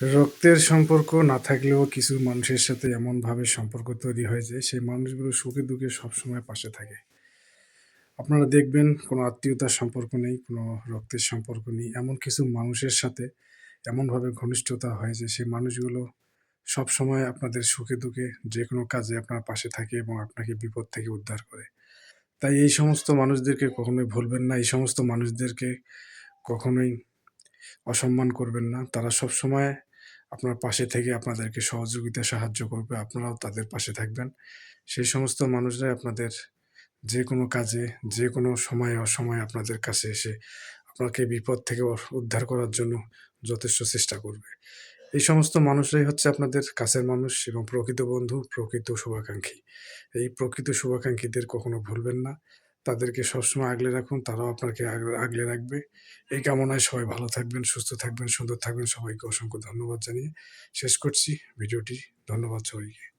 রক্তের সম্পর্ক না থাকলেও কিছু মানুষের সাথে এমনভাবে সম্পর্ক তৈরি হয় যে, সেই মানুষগুলো সুখে দুঃখে সবসময় পাশে থাকে। আপনারা দেখবেন কোনো আত্মীয়তার সম্পর্ক নেই, কোনো রক্তের সম্পর্ক নেই। এমন কিছু মানুষের সাথে এমনভাবে ঘনিষ্ঠতা হয় যে, সেই মানুষগুলো সবসময় আপনাদের সুখে দুঃখে যেকোনো কাজে আপনার পাশে থাকে এবং আপনাকে বিপদ থেকে উদ্ধার করে। তাই এই সমস্ত মানুষদেরকে কখনোই ভুলবেন না। এই সমস্ত মানুষদেরকে কখনোই অসম্মান করবেন না। তারা সবসময় আপনার পাশে থেকে আপনাদেরকে সহযোগিতা, সাহায্য করবে। আপনারাও তাদের পাশে থাকবেন। সেই সমস্ত মানুষরাই আপনাদের যেকোনো কাজে, যেকোনো সময়ে অসময়ে আপনাদের কাছে এসে আপনাকে বিপদ থেকে উদ্ধার করার জন্য যথেষ্ট চেষ্টা করবে। এই সমস্ত মানুষরাই হচ্ছে আপনাদের কাছের মানুষ এবং প্রকৃত বন্ধু, প্রকৃত শুভাকাঙ্ক্ষী। এই প্রকৃত শুভাকাঙ্ক্ষীদের কখনো ভুলবেন না। তাদেরকে সবসময় আগলে রাখুন, তারাও আপনাকে আগলে রাখবে। এই কামনায় সবাই ভালো থাকবেন, সুস্থ থাকবেন, সুন্দর থাকবেন। সবাইকে অসংখ্য ধন্যবাদ জানিয়ে শেষ করছি ভিডিওটি। ধন্যবাদ সবাইকে।